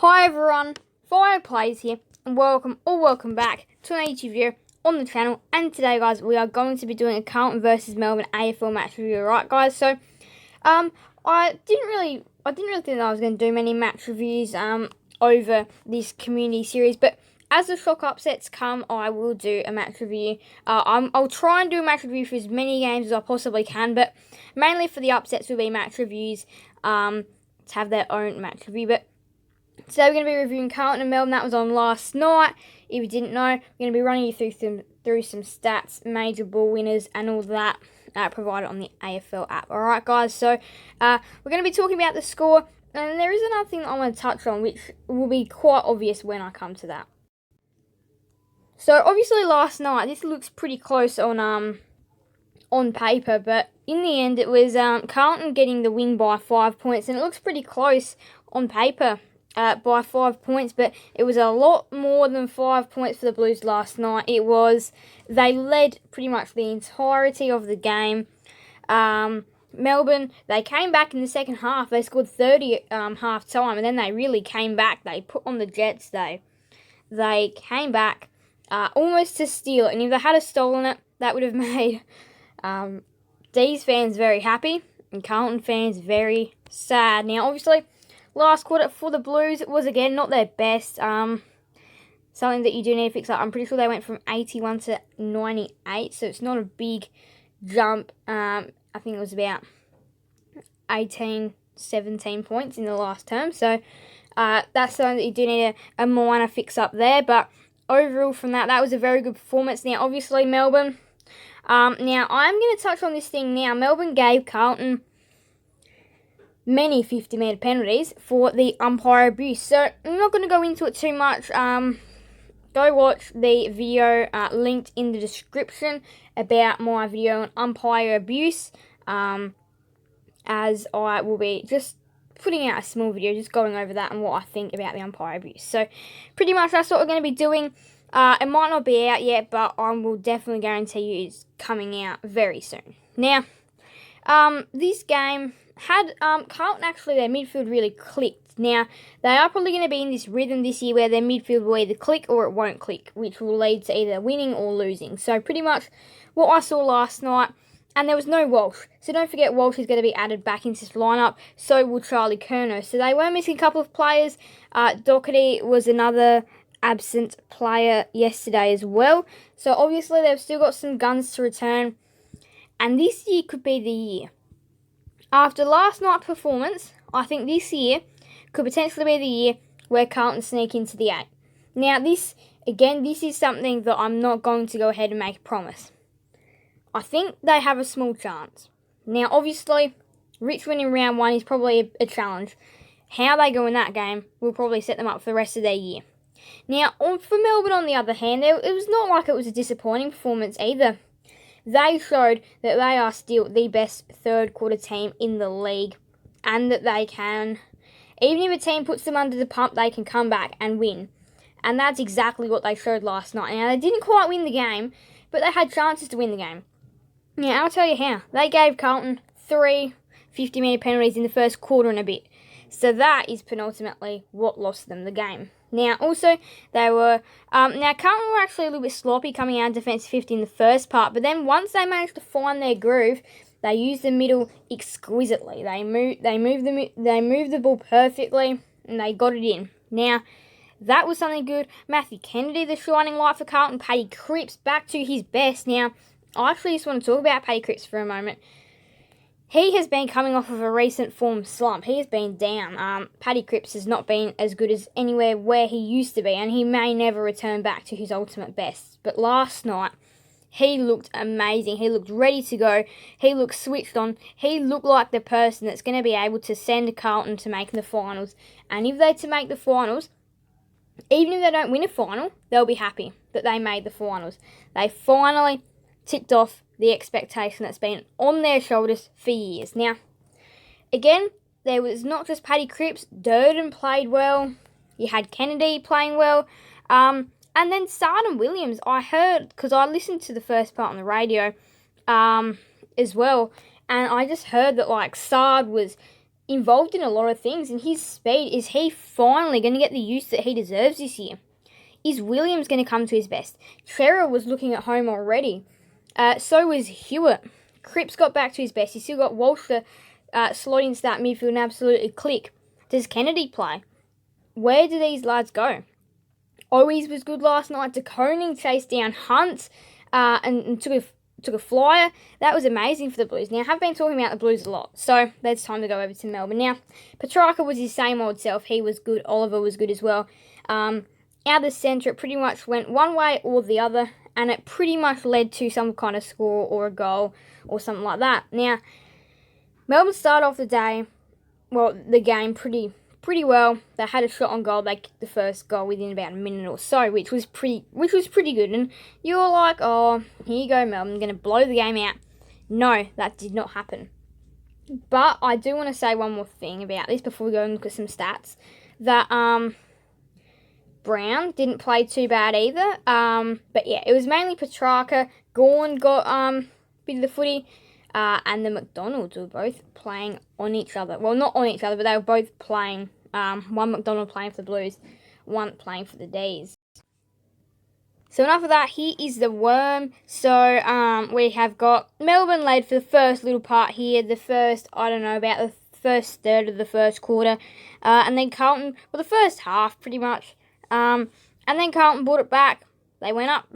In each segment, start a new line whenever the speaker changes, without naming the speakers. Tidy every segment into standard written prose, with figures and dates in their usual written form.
Hi everyone, Fire Plays here, and welcome back to an YouTube video on the channel. And today, guys, we are going to be doing a Carlton versus Melbourne AFL match review, right, guys? So, I didn't really think that I was going to do many match reviews over this community series, but as the shock upsets come, I will do a match review. I'll try and do a match review for as many games as I possibly can, but mainly for the upsets will be match reviews to have their own match review. But today we're going to be reviewing Carlton and Melbourne. That was on last night. If you didn't know, we're going to be running you through some stats, major ball winners, and all that provided on the AFL app. Alright, guys, so we're going to be talking about the score, and there is another thing that I want to touch on, which will be quite obvious when I come to that. So, obviously, last night, this looks pretty close on paper, but in the end, it was Carlton getting the win by 5 points, and it looks pretty close on paper by 5 points, but it was a lot more than 5 points for the Blues last night. They led pretty much the entirety of the game. Melbourne, they came back in the second half. They scored 30 half time, and then they really came back. They put on the Jets. They came back almost to steal it, and if they had stolen it, that would have made D's fans very happy and Carlton fans very sad. Now, obviously, last quarter for the Blues was again not their best. Something that you do need to fix up. I'm pretty sure they went from 81 to 98, so it's not a big jump. I think it was about 18, 17 points in the last term. So that's something that you do need a minor fix up there. But overall, from that was a very good performance. Now, obviously, Melbourne. Now, I'm going to touch on this thing now. Melbourne gave Carlton many 50-metre penalties for the umpire abuse. So, I'm not going to go into it too much. Go watch the video linked in the description about my video on umpire abuse, as I will be just putting out a small video just going over that and what I think about the umpire abuse. So, pretty much that's what we're going to be doing. It might not be out yet, but I will definitely guarantee you it's coming out very soon. Now, this game had Carlton actually, their midfield really clicked. Now, they are probably going to be in this rhythm this year where their midfield will either click or it won't click, which will lead to either winning or losing. So, pretty much what I saw last night, and there was no Walsh. So, don't forget Walsh is going to be added back into this lineup. So will Charlie Curnow. So, they were missing a couple of players. Doherty was another absent player yesterday as well. So, obviously, they've still got some guns to return. And this year could be the year. After last night's performance, I think this year could potentially be the year where Carlton sneak into the 8. Now, this is something that I'm not going to go ahead and make a promise. I think they have a small chance. Now, obviously, Richmond in round 1 is probably a challenge. How they go in that game will probably set them up for the rest of their year. Now, for Melbourne, on the other hand, it was not like it was a disappointing performance either. They showed that they are still the best third quarter team in the league, and that they can, even if a team puts them under the pump, they can come back and win. And that's exactly what they showed last night. Now, they didn't quite win the game, but they had chances to win the game. Now, I'll tell you how. They gave Carlton 3 50-metre penalties in the first quarter and a bit. So that is penultimately what lost them the game. Now, also, they were... now, Carlton were actually a little bit sloppy coming out of defensive 50 in the first part, but then once they managed to find their groove, they used the middle exquisitely. They moved the ball perfectly, and they got it in. Now, that was something good. Matthew Kennedy, the shining light for Carlton. Paddy Cripps back to his best. Now, I actually just want to talk about Paddy Cripps for a moment. He has been coming off of a recent form slump. He has been down. Paddy Cripps has not been as good as anywhere where he used to be, and he may never return back to his ultimate best. But last night, he looked amazing. He looked ready to go. He looked switched on. He looked like the person that's going to be able to send Carlton to make the finals. And if they're to make the finals, even if they don't win a final, they'll be happy that they made the finals. They finally ticked off the expectation that's been on their shoulders for years. Now, again, there was not just Paddy Cripps. Durden played well. You had Kennedy playing well. And then Sard and Williams, I heard, because I listened to the first part on the radio as well, and I just heard that, like, Sard was involved in a lot of things, and his speed, is he finally going to get the use that he deserves this year? Is Williams going to come to his best? Trera was looking at home already. So was Hewitt. Cripps got back to his best. He's still got Walsh to slot into that midfield and absolutely click. Does Kennedy play? Where do these lads go? Owies was good last night. De Koning chased down Hunt and took a flyer. That was amazing for the Blues. Now, I have been talking about the Blues a lot, so it's time to go over to Melbourne. Now, Petrarca was his same old self. He was good. Oliver was good as well. Out of the centre, it pretty much went one way or the other, and it pretty much led to some kind of score or a goal or something like that. Now, Melbourne started off the game pretty well. They had a shot on goal. They kicked the first goal within about a minute or so, which was pretty good. And you were like, oh, here you go, Melbourne, going to blow the game out. No, that did not happen. But I do want to say one more thing about this before we go and look at some stats. That Brown didn't play too bad either. But yeah, it was mainly Petrarca. Gawn got a bit of the footy. And the McDonalds were both playing on each other. Well, not on each other, but they were both playing. One McDonald playing for the Blues, one playing for the D's. So enough of that. Here is the worm. So we have got Melbourne led for the first little part here. The first, about the first third of the first quarter. And then Carlton, the first half pretty much. And then Carlton brought it back. They went up.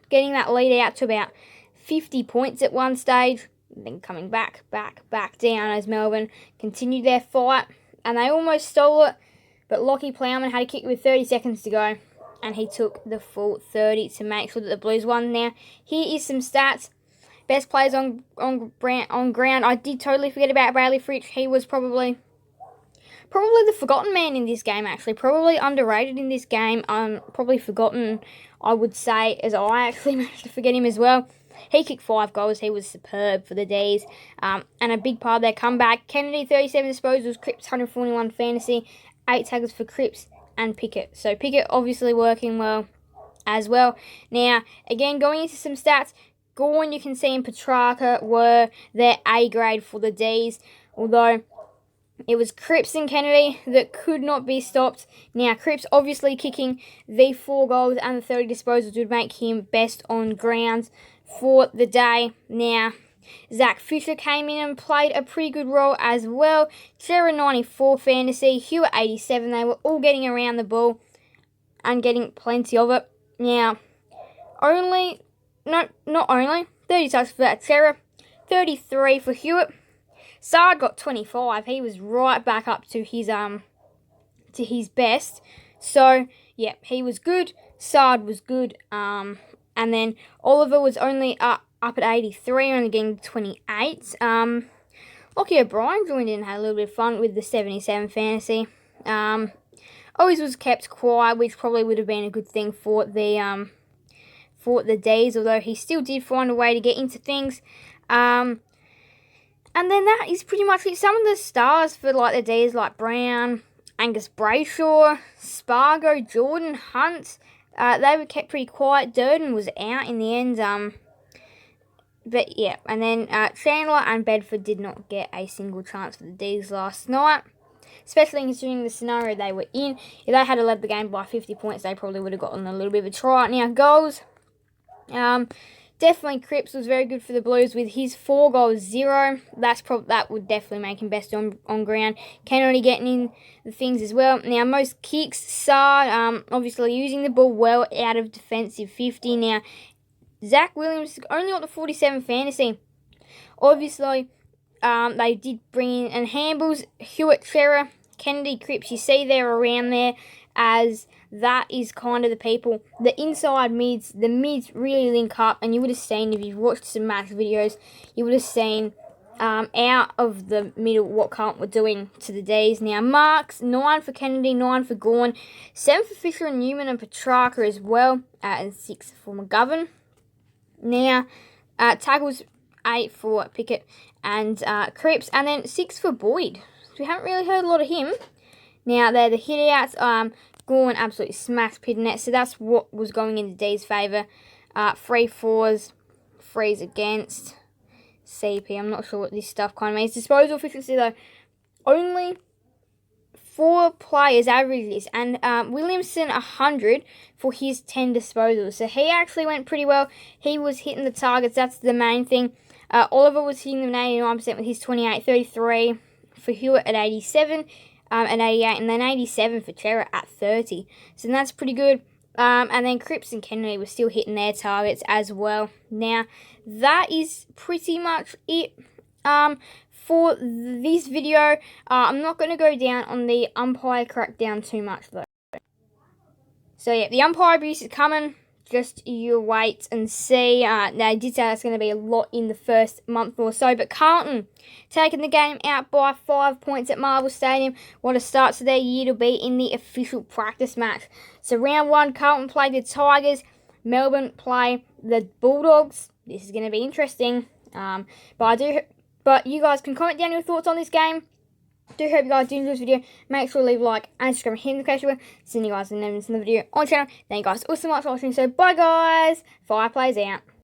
Getting that lead out to about 50 points at one stage, then coming back down as Melbourne continued their fight, and they almost stole it, but Lockie Plowman had a kick with 30 seconds to go, and he took the full 30 to make sure that the Blues won. Now, here is some stats. Best players on ground. I did totally forget about Bailey Fritsch. He was probably the forgotten man in this game, actually. Probably underrated in this game. Probably forgotten, I would say, as I actually managed to forget him as well. He kicked 5 goals. He was superb for the D's. And a big part of their comeback. Kennedy, 37 disposals. Cripps, 141 fantasy. 8 tackles for Cripps and Pickett. So Pickett obviously working well as well. Now, again, going into some stats. Gawn, you can see, and Petrarca were their A grade for the D's. Although it was Cripps and Kennedy that could not be stopped. Now, Cripps obviously kicking the 4 goals and the 30 disposals would make him best on ground for the day. Now, Zach Fisher came in and played a pretty good role as well. Trera, 94 fantasy. Hewitt, 87. They were all getting around the ball and getting plenty of it. Now, not only 30 touches for that Trera, 33 for Hewitt. Sard got 25. He was right back up to his best. So, yeah, he was good. Sard was good. And then Oliver was only up at 83, only getting 28. Lockie O'Brien joined in and had a little bit of fun with the 77 fantasy. Always was kept quiet, which probably would have been a good thing for the D's, although he still did find a way to get into things. And then that is pretty much it. Some of the stars for the D's, like Brown, Angus Brayshaw, Spargo, Jordan, Hunt, they were kept pretty quiet. Durden was out in the end. But yeah, and then Chandler and Bedford did not get a single chance for the D's last night, especially considering the scenario they were in. If they had led the game by 50 points, they probably would have gotten a little bit of a try. Now, goals. Definitely Cripps was very good for the Blues with his 4 goals, 0. That would definitely make him best on ground. Kennedy getting in the things as well. Now, most kicks, Sard, obviously using the ball well out of defensive 50. Now, Zach Williams only got the 47 fantasy. Obviously, they did bring in and handballs, Hewitt, Trera, Kennedy, Cripps. You see they're around there, as that is kind of the people. The inside mids, the mids really link up, and you would have seen, if you've watched some match videos, you would have seen out of the middle what Carlton were doing to the D's. Now, marks, 9 for Kennedy, 9 for Gawn, 7 for Fisher and Newman and Petrarca as well, and 6 for McGovern. Now, tackles, 8 for Pickett and Cripps, and then 6 for Boyd. So we haven't really heard a lot of him. Now, they're the hit-outs. Gawn absolutely smashed Pitternet, so that's what was going in the D's favour. 3 fours, 3s against CP. I'm not sure what this stuff kind of means. Disposal efficiency, though, only 4 players averaged this, and Williamson 100 for his 10 disposals. So he actually went pretty well. He was hitting the targets. That's the main thing. Oliver was hitting them at 89% with his 28, 33 for Hewitt at 87, at 88, and then 87 for Trevor at 30. So that's pretty good. And then Cripps and Kennedy were still hitting their targets as well. Now, that is pretty much it for this video. I'm not going to go down on the umpire crackdown too much, though. So, yeah, the umpire abuse is coming. Just you wait and see. Now, I did say that's going to be a lot in the first month or so. But Carlton taking the game out by 5 points at Marvel Stadium. What a start to their year to be in the official practice match. So round 1, Carlton play the Tigers. Melbourne play the Bulldogs. This is going to be interesting. But you guys can comment down your thoughts on this game. Do hope you guys do enjoy this video. Make sure to leave a like and subscribe and hit the notification bell. See you guys in the next video on the channel. Thank you guys all so much for watching. So bye guys. Fire plays out.